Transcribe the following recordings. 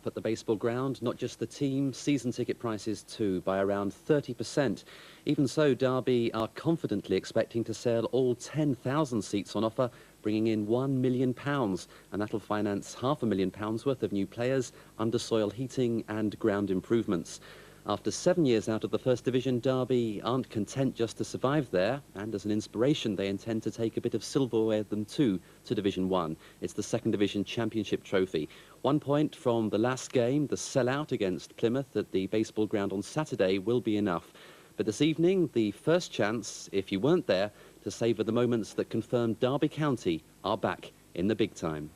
At the baseball ground, not just the team, season ticket prices too, by around 30%. Even so, Derby are confidently expecting to sell all 10,000 seats on offer, bringing in £1 million, and that'll finance £500,000 worth of new players, undersoil heating and ground improvements. After 7 years out of the First Division, Derby aren't content just to survive there, and as an inspiration they intend to take a bit of silverware with them too to Division 1. It's the Second Division Championship Trophy. 1 point from the last game, the sellout against Plymouth at the baseball ground on Saturday, will be enough. But this evening, the first chance, if you weren't there, to savour the moments that confirm Derby County are back in the big time.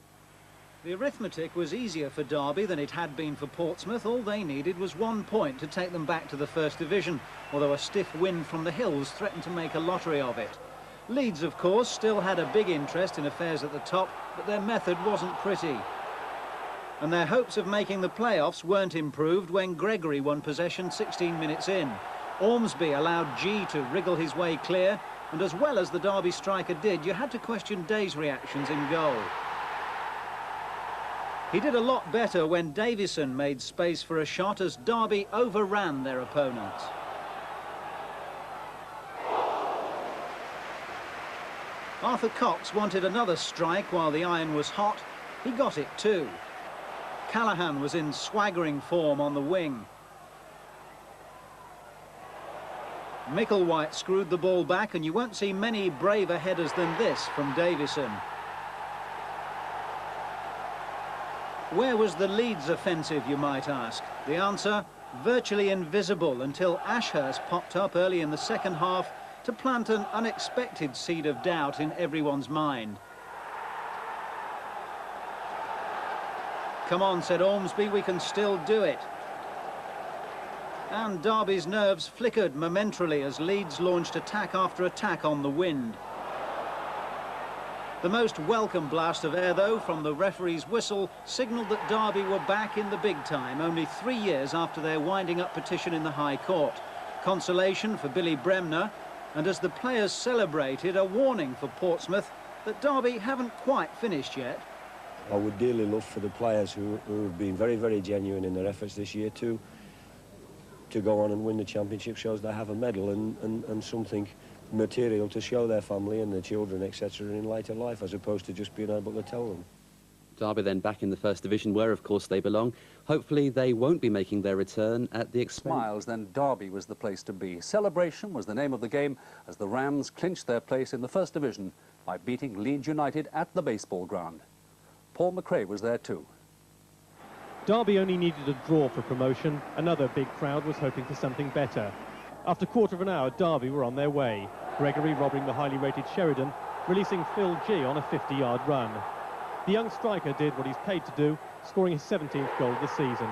The arithmetic was easier for Derby than it had been for Portsmouth. All they needed was 1 point to take them back to the First Division, although a stiff wind from the hills threatened to make a lottery of it. Leeds, of course, still had a big interest in affairs at the top, but their method wasn't pretty. And their hopes of making the playoffs weren't improved when Gregory won possession 16 minutes in. Ormsby allowed G to wriggle his way clear, and as well as the Derby striker did, you had to question Day's reactions in goal. He did a lot better when Davison made space for a shot as Derby overran their opponents. Arthur Cox wanted another strike while the iron was hot. He got it too. Callaghan was in swaggering form on the wing. Micklewhite screwed the ball back, and you won't see many braver headers than this from Davison. Where was the Leeds offensive, you might ask? The answer, virtually invisible until Ashurst popped up early in the second half to plant an unexpected seed of doubt in everyone's mind. Come on, said Ormsby, we can still do it. And Derby's nerves flickered momentarily as Leeds launched attack after attack on the wind. The most welcome blast of air, though, from the referee's whistle, signalled that Derby were back in the big time, only 3 years after their winding-up petition in the High Court. Consolation for Billy Bremner, and as the players celebrated, a warning for Portsmouth that Derby haven't quite finished yet. I would dearly love for the players who have been very, very genuine in their efforts this year to go on and win the championship, shows they have a medal and something material to show their family and their children, etc., in later life, as opposed to just being able to tell them. Derby then back in the First Division, where of course they belong. Hopefully they won't be making their return at the expense. Smiles, then Derby was the place to be. Celebration was the name of the game as the Rams clinched their place in the First Division by beating Leeds United at the baseball ground. Paul McRae was there too. Derby only needed a draw for promotion. Another big crowd was hoping for something better. After a quarter of an hour, Derby were on their way. Gregory robbing the highly rated Sheridan, releasing Phil G on a 50-yard run. The young striker did what he's paid to do, scoring his 17th goal of the season.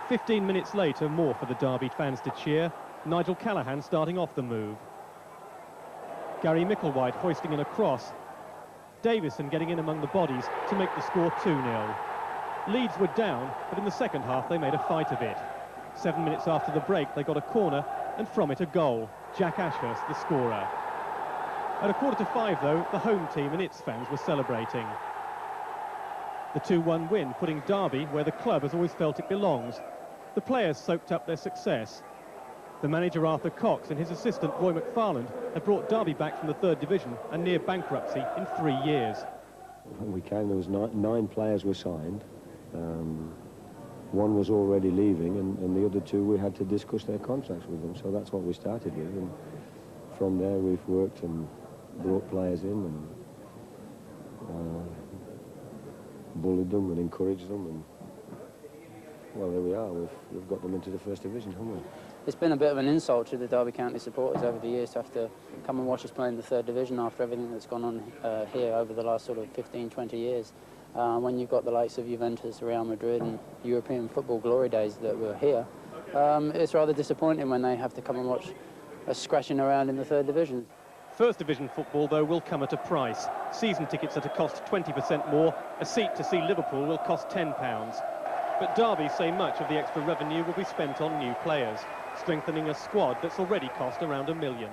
15 minutes later, more for the Derby fans to cheer. Nigel Callaghan starting off the move. Gary Micklewhite hoisting in a cross. Davison getting in among the bodies to make the score 2-0. Leeds were down, but in the second half they made a fight of it. 7 minutes after the break, they got a corner, and from it a goal. Jack Ashurst, the scorer. At a 4:45, though, the home team and its fans were celebrating. The 2-1 win putting Derby where the club has always felt it belongs. The players soaked up their success. The manager Arthur Cox and his assistant Roy McFarland had brought Derby back from the third division and near bankruptcy in 3 years. When we came, there was nine players were signed. One was already leaving, and the other two we had to discuss their contracts with them. So that's what we started with, and from there we've worked and brought players in and bullied them and encouraged them, and well, there we are. We've got them into the First Division, haven't we? It's been a bit of an insult to the Derby County supporters over the years to have to come and watch us play in the third division after everything that's gone on here over the last sort of 15, 20 years. When you've got the likes of Juventus, Real Madrid and European football glory days that were here, it's rather disappointing when they have to come and watch us scratching around in the third division. First Division football, though, will come at a price. Season tickets are to cost 20% more. A seat to see Liverpool will cost £10. But Derby say much of the extra revenue will be spent on new players, strengthening a squad that's already cost around £1 million.